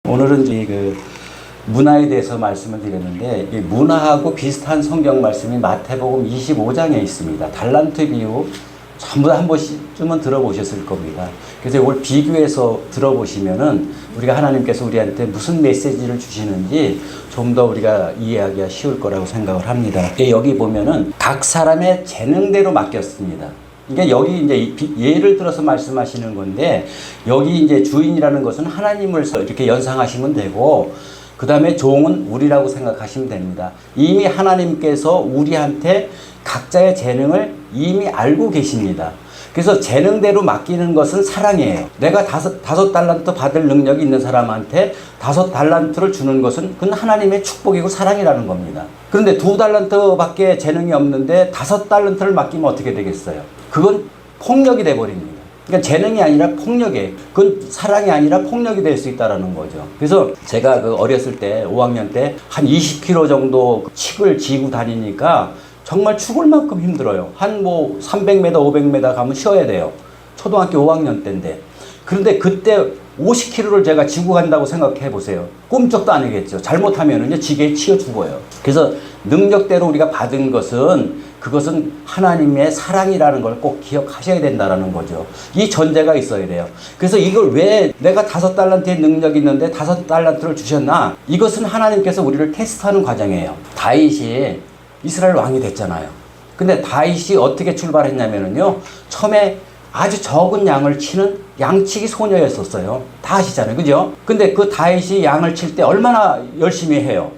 오늘은 이제 그 문화에 대해서 말씀을 드렸는데, 이 문화하고 비슷한 성경 말씀이 마태복음 25장에 있습니다. 달란트 비유 전부 다 한 번쯤은 들어보셨을 겁니다. 그래서 이걸 비교해서 들어보시면은 우리가 하나님께서 우리한테 무슨 메시지를 주시는지 좀 더 우리가 이해하기가 쉬울 거라고 생각을 합니다. 여기 보면은 각 사람의 재능대로 맡겼습니다. 그러니까 여기 이제 예를 들어서 말씀하시는 건데, 여기 이제 주인이라는 것은 하나님을 이렇게 연상하시면 되고, 그 다음에 종은 우리라고 생각하시면 됩니다. 이미 하나님께서 우리한테 각자의 재능을 이미 알고 계십니다. 그래서 재능대로 맡기는 것은 사랑이에요. 내가 다섯 달란트 받을 능력이 있는 사람한테 5달란트를 주는 것은 그건 하나님의 축복이고 사랑이라는 겁니다. 그런데 2달란트밖에 재능이 없는데 5달란트를 맡기면 어떻게 되겠어요? 그건 폭력이 돼버립니다. 그러니까 재능이 아니라 폭력이에요. 그건 사랑이 아니라 폭력이 될 수 있다는 거죠. 그래서 제가 어렸을 때 5학년 때 한 20kg 정도 칡을 지고 다니니까 정말 죽을 만큼 힘들어요. 한 300m, 500m 가면 쉬어야 돼요. 초등학교 5학년 때인데. 그런데 그때 50kg를 제가 지고 간다고 생각해 보세요. 꿈쩍도 안 하겠죠. 잘못하면은요, 지게에 치여 죽어요. 그래서 능력대로 우리가 받은 것은, 그것은 하나님의 사랑이라는 걸 꼭 기억하셔야 된다는 거죠. 이 전제가 있어야 돼요. 그래서 이걸 왜 내가 5달란트의 능력이 있는데 5달란트를 주셨나? 이것은 하나님께서 우리를 테스트하는 과정이에요. 다윗이 이스라엘 왕이 됐잖아요. 근데 다윗이 어떻게 출발했냐면요, 처음에 아주 적은 양을 치는 양치기 소녀였었어요. 다 아시잖아요. 그죠? 근데 그 다윗이 양을 칠 때 얼마나 열심히 해요.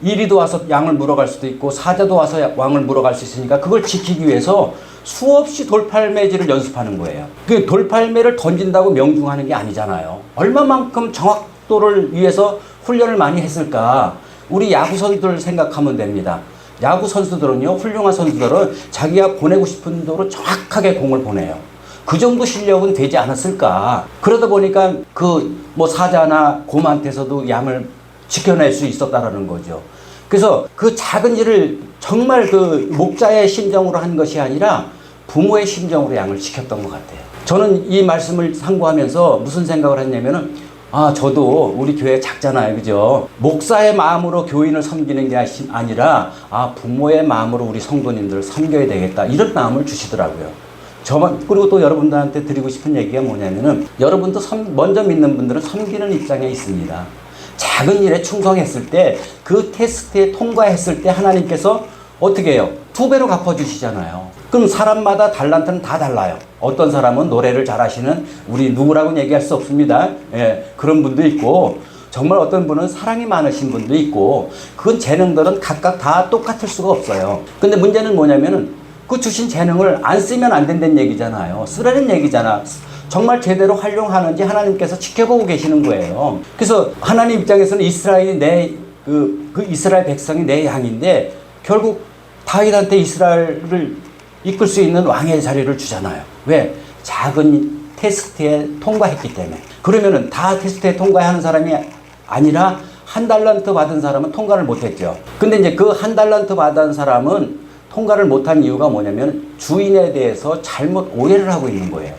이리도 와서 양을 물어갈 수도 있고 사자도 와서 왕을 물어갈 수 있으니까 그걸 지키기 위해서 수없이 돌팔매질을 연습하는 거예요. 그 돌팔매를 던진다고 명중하는 게 아니잖아요. 얼마만큼 정확도를 위해서 훈련을 많이 했을까? 우리 야구 선수들 생각하면 됩니다. 야구 선수들은요, 훌륭한 선수들은 자기가 보내고 싶은 대로 정확하게 공을 보내요. 그 정도 실력은 되지 않았을까? 그러다 보니까 사자나 곰한테서도 양을 지켜낼 수 있었다라는 거죠. 그래서 그 작은 일을 정말 그 목자의 심정으로 한 것이 아니라 부모의 심정으로 양을 지켰던 것 같아요. 저는 이 말씀을 상고하면서 무슨 생각을 했냐면은, 저도 우리 교회 작잖아요. 그죠? 목사의 마음으로 교인을 섬기는 게 아니라, 부모의 마음으로 우리 성도님들을 섬겨야 되겠다. 이런 마음을 주시더라고요. 그리고 또 여러분들한테 드리고 싶은 얘기가 뭐냐면은, 여러분도 먼저 믿는 분들은 섬기는 입장에 있습니다. 작은 일에 충성했을 때, 그 테스트에 통과했을 때 하나님께서 어떻게 해요? 2배로 갚아주시잖아요. 그럼 사람마다 달란트는 다 달라요. 어떤 사람은 노래를 잘하시는, 우리 누구라고는 얘기할 수 없습니다. 그런 분도 있고, 정말 어떤 분은 사랑이 많으신 분도 있고, 그건 재능들은 각각 다 똑같을 수가 없어요. 근데 문제는 뭐냐면은, 그 주신 재능을 안 쓰면 안 된다는 얘기잖아요. 쓰라는 얘기잖아. 정말 제대로 활용하는지 하나님께서 지켜보고 계시는 거예요. 그래서 하나님 입장에서는 이스라엘이 이스라엘 백성이 내 양인데, 결국 다윗한테 이스라엘을 이끌 수 있는 왕의 자리를 주잖아요. 왜? 작은 테스트에 통과했기 때문에. 그러면은 다 테스트에 통과하는 사람이 아니라 1달란트 받은 사람은 통과를 못했죠. 근데 이제 그 1달란트 받은 사람은 통과를 못한 이유가 뭐냐면, 주인에 대해서 잘못 오해를 하고 있는 거예요.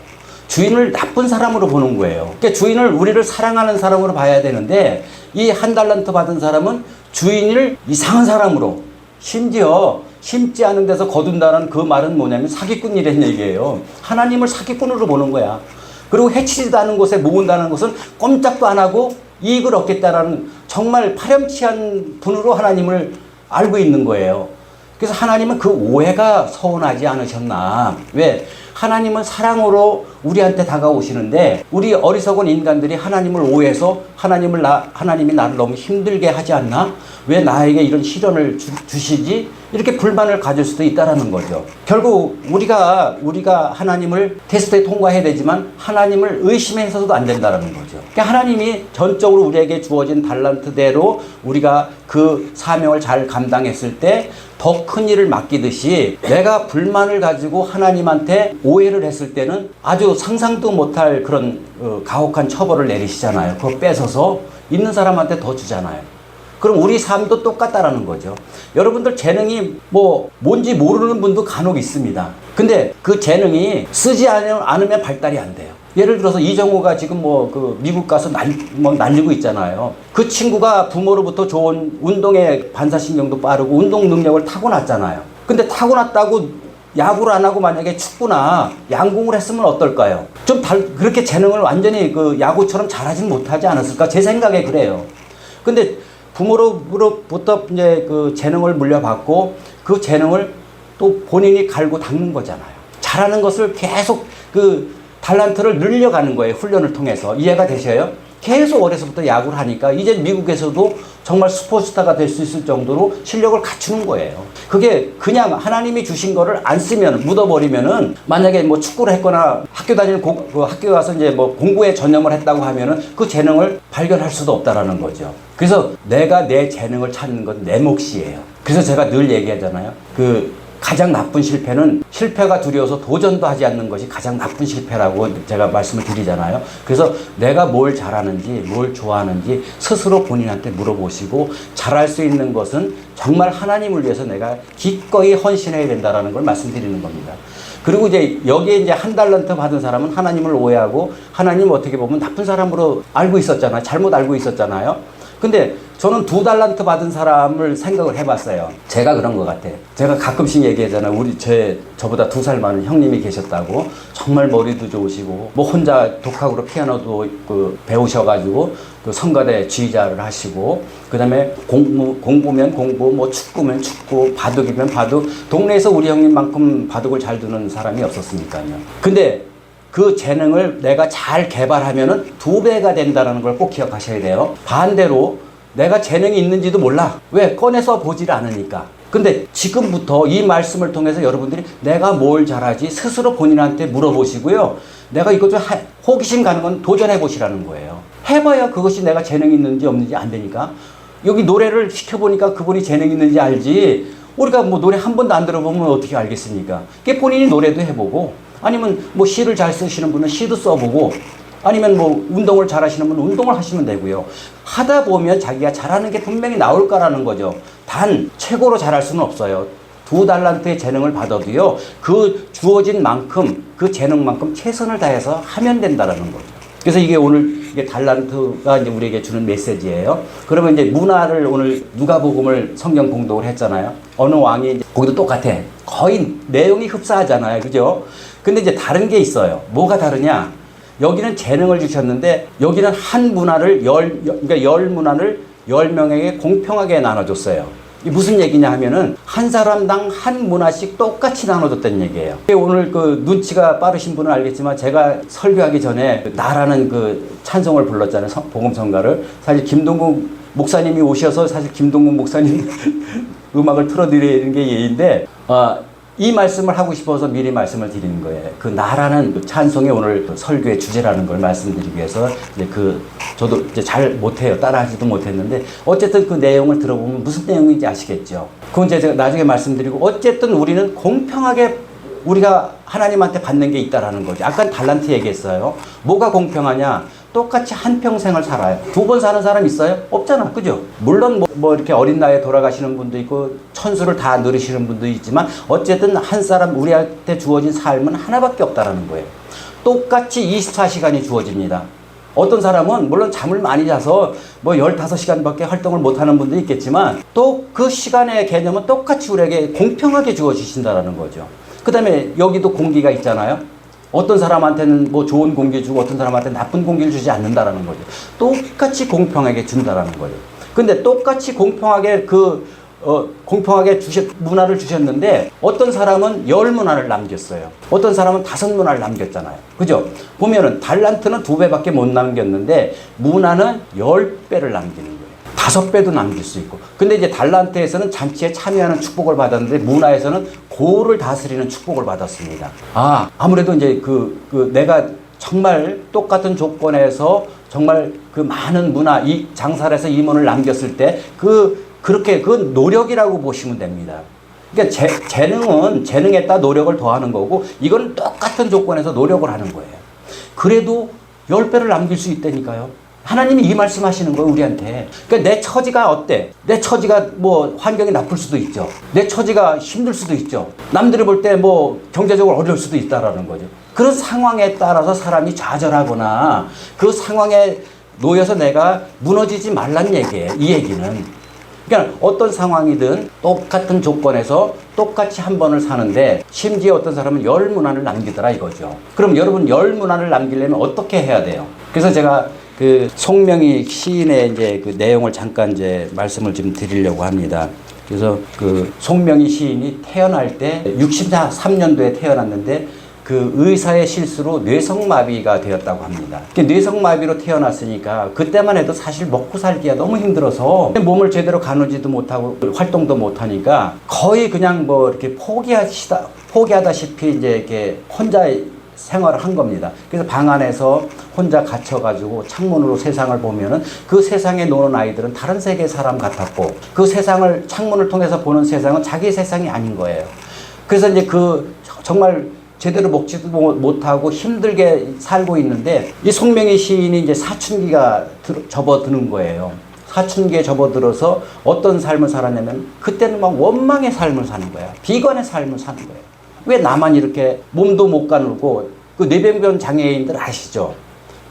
주인을 나쁜 사람으로 보는 거예요. 그러니까 주인을, 우리를 사랑하는 사람으로 봐야 되는데, 이 1달란트 받은 사람은 주인을 이상한 사람으로, 심지어 심지 않은 데서 거둔다는 그 말은 뭐냐면 사기꾼이라는 얘기예요. 하나님을 사기꾼으로 보는 거야. 그리고 해치지도 않은 곳에 모은다는 것은 꼼짝도 안 하고 이익을 얻겠다라는 정말 파렴치한 분으로 하나님을 알고 있는 거예요. 그래서 하나님은 그 오해가 서운하지 않으셨나? 왜? 하나님은 사랑으로 우리한테 다가오시는데, 우리 어리석은 인간들이 하나님을 오해해서 하나님이 나를 너무 힘들게 하지 않나? 왜 나에게 이런 시련을 주시지? 이렇게 불만을 가질 수도 있다라는 거죠. 결국 우리가 하나님을 테스트에 통과해야 되지만 하나님을 의심해서도 안 된다라는 거죠. 그러니까 하나님이 전적으로 우리에게 주어진 달란트대로 우리가 그 사명을 잘 감당했을 때 더 큰 일을 맡기듯이, 내가 불만을 가지고 하나님한테 오해를 했을 때는 아주 상상도 못할 그런 가혹한 처벌을 내리시잖아요. 그거 뺏어서 있는 사람한테 더 주잖아요. 그럼 우리 삶도 똑같다라는 거죠. 여러분들 재능이 뭔지 모르는 분도 간혹 있습니다. 근데 그 재능이 쓰지 않으면 발달이 안 돼요. 예를 들어서 이정우가 지금 미국 가서 날리고 있잖아요. 그 친구가 부모로부터 좋은 운동의 반사신경도 빠르고 운동 능력을 타고났잖아요. 근데 타고났다고 야구를 안 하고 만약에 축구나 양궁을 했으면 어떨까요? 그렇게 재능을 완전히 그 야구처럼 잘하진 못하지 않았을까? 제 생각에 그래요. 근데 부모로부터 이제 그 재능을 물려받고 그 재능을 또 본인이 갈고 닦는 거잖아요. 잘하는 것을 계속 달란트를 늘려가는 거예요. 훈련을 통해서. 이해가 되셔요? 계속 어려서부터 야구를 하니까 이제 미국에서도 정말 슈퍼스타가 될 수 있을 정도로 실력을 갖추는 거예요. 그게 그냥 하나님이 주신 거를 안 쓰면, 묻어버리면은, 만약에 축구를 했거나 학교 다니는 학교 가서 이제 공부에 전념을 했다고 하면은 그 재능을 발견할 수도 없다라는 거죠. 그래서 내가 내 재능을 찾는 건 내 몫이에요. 그래서 제가 늘 얘기하잖아요. 가장 나쁜 실패는 실패가 두려워서 도전도 하지 않는 것이 가장 나쁜 실패라고 제가 말씀을 드리잖아요. 그래서 내가 뭘 잘하는지, 뭘 좋아하는지 스스로 본인한테 물어보시고 잘할 수 있는 것은 정말 하나님을 위해서 내가 기꺼이 헌신해야 된다는 걸 말씀드리는 겁니다. 그리고 여기에 이제 한 달란트 받은 사람은 하나님을 오해하고 하나님 어떻게 보면 나쁜 사람으로 알고 있었잖아요. 잘못 알고 있었잖아요. 근데 저는 2달란트 받은 사람을 생각을 해봤어요. 제가 그런 것 같아요. 제가 가끔씩 얘기하잖아요. 저보다 2살 많은 형님이 계셨다고. 정말 머리도 좋으시고, 혼자 독학으로 피아노도 배우셔가지고, 성가대 지휘자를 하시고, 그 다음에 공부면 공부, 축구면 축구, 바둑이면 바둑. 동네에서 우리 형님만큼 바둑을 잘 두는 사람이 없었으니까요. 근데 그 재능을 내가 잘 개발하면은 2배가 된다는 걸 꼭 기억하셔야 돼요. 반대로 내가 재능이 있는지도 몰라. 왜? 꺼내서 보지를 않으니까. 근데 지금부터 이 말씀을 통해서 여러분들이 내가 뭘 잘하지 스스로 본인한테 물어보시고요. 내가 이거 좀 호기심 가는 건 도전해 보시라는 거예요. 해봐야 그것이 내가 재능이 있는지 없는지 안 되니까. 여기 노래를 시켜보니까 그분이 재능이 있는지 알지. 우리가 노래 한 번도 안 들어보면 어떻게 알겠습니까? 그게 본인이 노래도 해보고, 아니면 시를 잘 쓰시는 분은 시도 써보고, 아니면 운동을 잘 하시는 분은 운동을 하시면 되고요. 하다 보면 자기가 잘하는 게 분명히 나올 거라는 거죠. 단 최고로 잘할 수는 없어요. 2달란트의 재능을 받아도요, 그 주어진 만큼, 그 재능만큼 최선을 다해서 하면 된다는 거죠. 그래서 이게 오늘 달란트가 이제 우리에게 주는 메시지예요. 그러면 이제 문화를 오늘 누가복음을 성경 공독을 했잖아요. 어느 왕이 거기도 똑같아. 거의 내용이 흡사하잖아요. 그죠? 근데 이제 다른 게 있어요. 뭐가 다르냐? 여기는 재능을 주셨는데 여기는 한 문화를 그러니까 10문화를 10명에게 공평하게 나눠줬어요. 이게 무슨 얘기냐 하면은 한 사람당 한 문화씩 똑같이 나눠줬다는 얘기예요. 오늘 눈치가 빠르신 분은 알겠지만 제가 설교하기 전에 나라는 찬송을 불렀잖아요. 복음성가를. 사실 김동국 목사님이 오셔서 사실 김동국 목사님 음악을 틀어드리는 게 예인데, 이 말씀을 하고 싶어서 미리 말씀을 드리는 거예요. 나라는 찬송이 오늘 설교의 주제라는 걸 말씀드리기 위해서 저도 이제 잘 못해요. 따라하지도 못했는데 어쨌든 그 내용을 들어보면 무슨 내용인지 아시겠죠. 그건 제가 나중에 말씀드리고, 어쨌든 우리는 공평하게 우리가 하나님한테 받는 게 있다라는 거죠. 아까 달란트 얘기했어요. 뭐가 공평하냐? 똑같이 한평생을 살아요. 2번 사는 사람 있어요? 없잖아. 그죠? 물론 이렇게 어린 나이에 돌아가시는 분도 있고 천수를 다 누리시는 분도 있지만 어쨌든 한 사람 우리한테 주어진 삶은 하나밖에 없다라는 거예요. 똑같이 24시간이 주어집니다. 어떤 사람은 물론 잠을 많이 자서 15시간밖에 활동을 못하는 분도 있겠지만 또 그 시간의 개념은 똑같이 우리에게 공평하게 주어지신다라는 거죠. 그 다음에 여기도 공기가 있잖아요. 어떤 사람한테는 좋은 공기 주고 어떤 사람한테는 나쁜 공기를 주지 않는다라는 거죠. 똑같이 공평하게 준다라는 거예요. 근데 똑같이 공평하게 공평하게 문화를 주셨는데 어떤 사람은 10문화를 남겼어요. 어떤 사람은 5문화를 남겼잖아요. 그죠? 보면은 달란트는 2배밖에 못 남겼는데 문화는 10배를 남기는 거예요. 5배도 남길 수 있고. 근데 이제 달란트에서는 잔치에 참여하는 축복을 받았는데 문화에서는 고를 다스리는 축복을 받았습니다. 아무래도 이제 내가 정말 똑같은 조건에서 정말 많은 문화, 이 장사를 해서 임원을 남겼을 때 그렇게 노력이라고 보시면 됩니다. 그러니까 재능은 재능에 따라 노력을 더하는 거고 이건 똑같은 조건에서 노력을 하는 거예요. 그래도 10배를 남길 수 있다니까요. 하나님이 이 말씀하시는 거예요, 우리한테. 그러니까 내 처지가 어때? 내 처지가 뭐 환경이 나쁠 수도 있죠. 내 처지가 힘들 수도 있죠. 남들이 볼 때 뭐 경제적으로 어려울 수도 있다라는 거죠. 그런 상황에 따라서 사람이 좌절하거나 그 상황에 놓여서 내가 무너지지 말란 얘기예요. 이 얘기는. 그러니까 어떤 상황이든 똑같은 조건에서 똑같이 한 번을 사는데 심지어 어떤 사람은 10문안을 남기더라 이거죠. 그럼 여러분 10문안을 남기려면 어떻게 해야 돼요? 그래서 제가 그 송명희 시인의 이제 그 내용을 잠깐 이제 말씀을 좀 드리려고 합니다. 그래서 그 송명희 시인이 태어날 때 63년도에 태어났는데 그 의사의 실수로 뇌성마비가 되었다고 합니다. 뇌성마비로 태어났으니까 그때만 해도 사실 먹고 살기가 너무 힘들어서 몸을 제대로 가누지도 못하고 활동도 못하니까 거의 그냥 뭐 이렇게 포기하다시피 이제 이렇게 혼자 생활을 한 겁니다. 그래서 방 안에서 혼자 갇혀가지고 창문으로 세상을 보면은 그 세상에 노는 아이들은 다른 세계 사람 같았고 그 세상을 창문을 통해서 보는 세상은 자기 세상이 아닌 거예요. 그래서 이제 그 정말 제대로 먹지도 못하고 힘들게 살고 있는데 이 송명희 시인이 이제 사춘기가 접어드는 거예요. 사춘기에 접어들어서 어떤 삶을 살았냐면 그때는 막 원망의 삶을 사는 거야. 비관의 삶을 사는 거예요. 왜 나만 이렇게 몸도 못 가누고 그 뇌병변 장애인들 아시죠?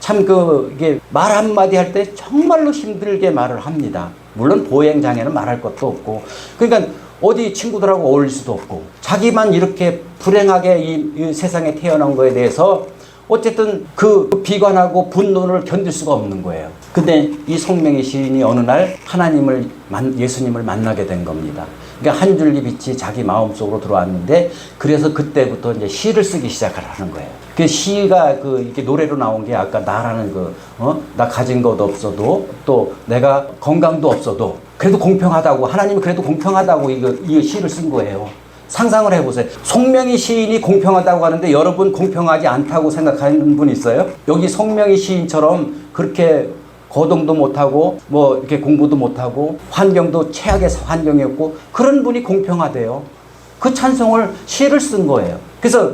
참 이게 말 한마디 할 때 정말로 힘들게 말을 합니다. 물론 보행 장애는 말할 것도 없고 그러니까 어디 친구들하고 어울릴 수도 없고 자기만 이렇게 불행하게 이 세상에 태어난 거에 대해서 어쨌든 그 비관하고 분노를 견딜 수가 없는 거예요. 근데 이 송명희 시인이 어느 날 예수님을 만나게 된 겁니다. 그러니까 한 줄기 빛이 자기 마음속으로 들어왔는데 그래서 그때부터 이제 시를 쓰기 시작을 하는 거예요. 그 시가 이렇게 노래로 나온 게 아까 나라는 나 가진 것도 없어도 또 내가 건강도 없어도 그래도 공평하다고 하나님이 그래도 공평하다고 이 시를 쓴 거예요. 상상을 해보세요. 송명희 시인이 공평하다고 하는데 여러분 공평하지 않다고 생각하는 분 있어요? 여기 송명희 시인처럼 그렇게 거동도 못하고 뭐 이렇게 공부도 못하고 환경도 최악의 환경이었고 그런 분이 공평하대요. 그 찬송을 시를 쓴 거예요. 그래서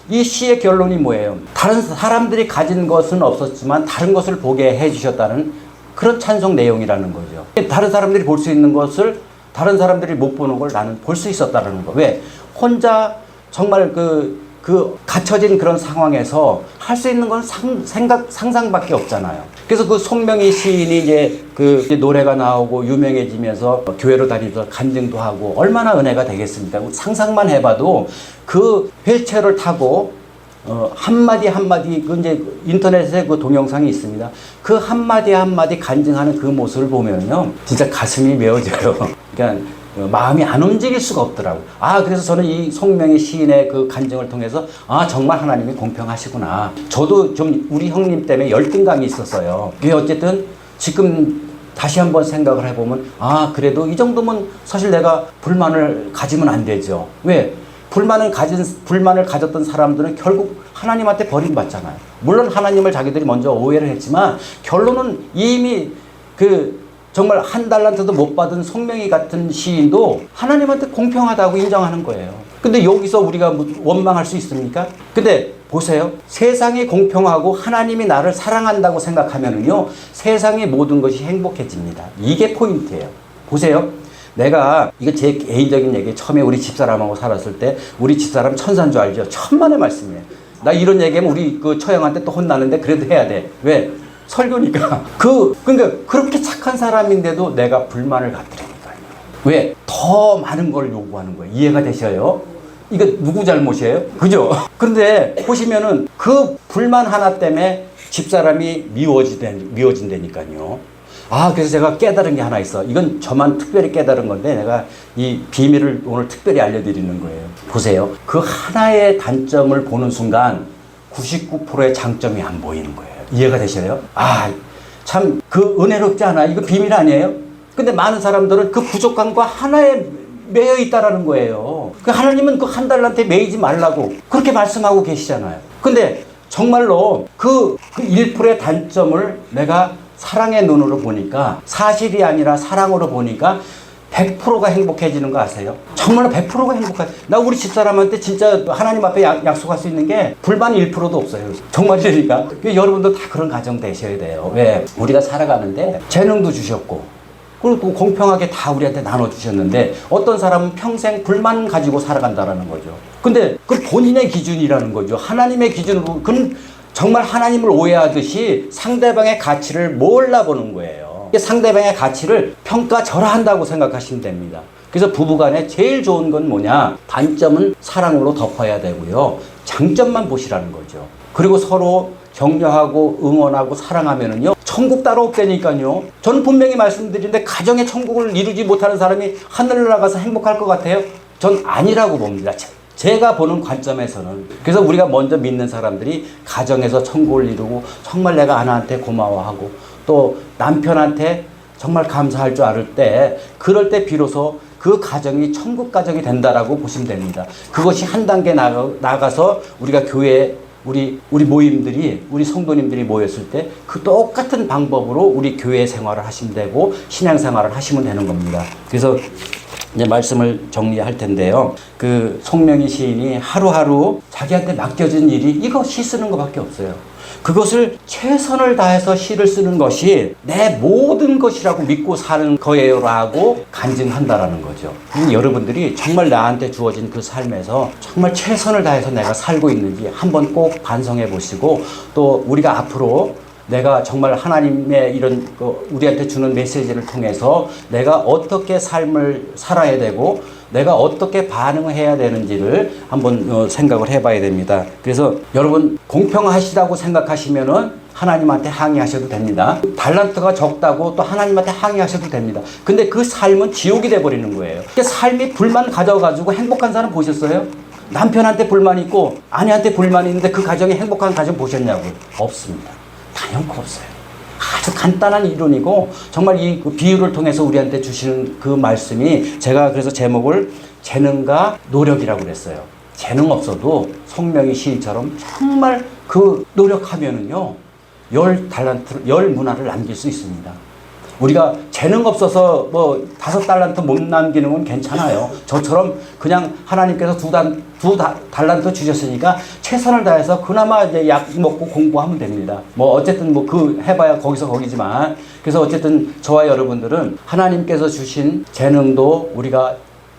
이 시의 결론이 뭐예요? 다른 사람들이 가진 것은 없었지만 다른 것을 보게 해주셨다는 그런 찬송 내용이라는 거죠. 다른 사람들이 볼 수 있는 것을 다른 사람들이 못 보는 걸 나는 볼 수 있었다는 거. 왜? 혼자 정말 갇혀진 그런 상황에서 할 수 있는 건 상상밖에 없잖아요. 그래서 그 송명희 시인이 이제 노래가 나오고 유명해지면서 교회로 다니면서 간증도 하고 얼마나 은혜가 되겠습니까? 상상만 해봐도 그 휠체어를 타고 한마디 한마디 이제 인터넷에 그 동영상이 있습니다. 그 한마디 한마디 간증하는 그 모습을 보면요 진짜 가슴이 메어져요. 그러니까 마음이 안 움직일 수가 없더라고요. 그래서 저는 이 송명희 시인의 그 간증을 통해서 정말 하나님이 공평하시구나. 저도 좀 우리 형님 때문에 열등감이 있었어요. 그게 어쨌든 지금 다시 한번 생각을 해보면 그래도 이 정도면 사실 내가 불만을 가지면 안 되죠. 왜? 불만을 가졌던 사람들은 결국 하나님한테 버림받잖아요. 물론 하나님을 자기들이 먼저 오해를 했지만 결론은 이미 정말 한 달란트도 못 받은 송명희 같은 시인도 하나님한테 공평하다고 인정하는 거예요. 근데 여기서 우리가 원망할 수 있습니까? 근데 보세요. 세상이 공평하고 하나님이 나를 사랑한다고 생각하면은요, 세상의 모든 것이 행복해집니다. 이게 포인트예요. 보세요. 이거 제 개인적인 얘기, 처음에 우리 집사람하고 살았을 때, 우리 집사람 천사인 줄 알죠? 천만의 말씀이에요. 나 이런 얘기하면 우리 처형한테 또 혼나는데 그래도 해야 돼. 왜? 설교니까. 그러니까 그렇게 착한 사람인데도 내가 불만을 갖더라니까요. 왜? 더 많은 걸 요구하는 거예요. 이해가 되셔요? 이거 누구 잘못이에요? 그죠? 그런데 보시면은 그 불만 하나 때문에 집사람이 미워진다니까요. 그래서 제가 깨달은 게 하나 있어. 이건 저만 특별히 깨달은 건데 내가 이 비밀을 오늘 특별히 알려드리는 거예요. 보세요. 그 하나의 단점을 보는 순간 99%의 장점이 안 보이는 거예요. 이해가 되셔요? 참 은혜롭지 않아? 이거 비밀 아니에요? 근데 많은 사람들은 그 부족함과 하나에 매여 있다라는 거예요. 하나님은 한 달한테 매이지 말라고 그렇게 말씀하고 계시잖아요. 근데 정말로 그 1%의 단점을 내가 사랑의 눈으로 보니까, 사실이 아니라 사랑으로 보니까 100%가 행복해지는 거 아세요? 정말로 100%가 행복해. 나 우리 집사람한테 진짜 하나님 앞에 약속할 수 있는 게 불만 1%도 없어요. 정말이니까. 여러분도 다 그런 가정 되셔야 돼요. 왜? 우리가 살아가는데 재능도 주셨고, 그리고 공평하게 다 우리한테 나눠주셨는데, 어떤 사람은 평생 불만 가지고 살아간다라는 거죠. 근데 그 본인의 기준이라는 거죠. 하나님의 기준으로, 그건 정말 하나님을 오해하듯이 상대방의 가치를 몰라보는 거예요. 상대방의 가치를 평가절하한다고 생각하시면 됩니다. 그래서 부부간에 제일 좋은 건 뭐냐? 단점은 사랑으로 덮어야 되고요. 장점만 보시라는 거죠. 그리고 서로 격려하고 응원하고 사랑하면은요, 천국 따로 없다니까요. 저는 분명히 말씀드리는데, 가정의 천국을 이루지 못하는 사람이 하늘을 나가서 행복할 것 같아요? 전 아니라고 봅니다. 제가 보는 관점에서는. 그래서 우리가 먼저 믿는 사람들이 가정에서 천국을 이루고 정말 내가 아내한테 고마워하고 또 남편한테 정말 감사할 줄 알 때, 그럴 때 비로소 그 가정이 천국 가정이 된다라고 보시면 됩니다. 그것이 한 단계 나가서 우리가 교회에 우리 모임들이, 우리 성도님들이 모였을 때 그 똑같은 방법으로 우리 교회 생활을 하시면 되고 신앙 생활을 하시면 되는 겁니다. 그래서 이제 말씀을 정리할 텐데요. 그 송명희 시인이 하루하루 자기한테 맡겨진 일이 이거 시 쓰는 것밖에 없어요. 그것을 최선을 다해서 시를 쓰는 것이 내 모든 것이라고 믿고 사는 거예요라고 간증한다라는 거죠. 여러분들이 정말 나한테 주어진 그 삶에서 정말 최선을 다해서 내가 살고 있는지 한번 꼭 반성해 보시고, 또 우리가 앞으로 내가 정말 하나님의 이런 우리한테 주는 메시지를 통해서 내가 어떻게 삶을 살아야 되고 내가 어떻게 반응해야 되는지를 한번 생각을 해봐야 됩니다. 그래서 여러분, 공평하시다고 생각하시면은 하나님한테 항의하셔도 됩니다. 달란트가 적다고 또 하나님한테 항의하셔도 됩니다. 근데 그 삶은 지옥이 돼버리는 거예요. 삶이 불만 가져가지고 행복한 사람 보셨어요? 남편한테 불만 있고 아내한테 불만이 있는데 그 가정이 행복한 가정 보셨냐고요? 없습니다. 단연코 없어요. 아주 간단한 이론이고, 정말 이 비유를 통해서 우리한테 주시는 그 말씀이, 제가 그래서 제목을 재능과 노력이라고 그랬어요. 재능 없어도 송명희 시인처럼 정말 그 노력하면은요, 10달란트, 10문화를 남길 수 있습니다. 우리가 재능 없어서 뭐 5달란트 못 남기는 건 괜찮아요. 저처럼 그냥 하나님께서 두 달란트 주셨으니까 최선을 다해서 그나마 이제 약 먹고 공부하면 됩니다. 뭐 어쨌든 뭐 그 해봐야 거기서 거기지만, 그래서 어쨌든 저와 여러분들은 하나님께서 주신 재능도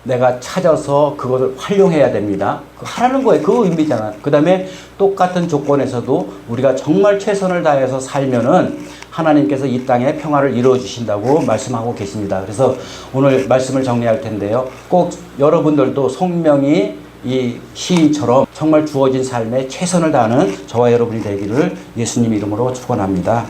내가 찾아서 그것을 활용해야 됩니다. 하라는 거예요. 그 의미잖아. 그 다음에 똑같은 조건에서도 우리가 정말 최선을 다해서 살면은 하나님께서 이 땅에 평화를 이루어 주신다고 말씀하고 계십니다. 그래서 오늘 말씀을 정리할 텐데요. 꼭 여러분들도 송명희 이 시인처럼 정말 주어진 삶에 최선을 다하는 저와 여러분이 되기를 예수님 이름으로 축원합니다.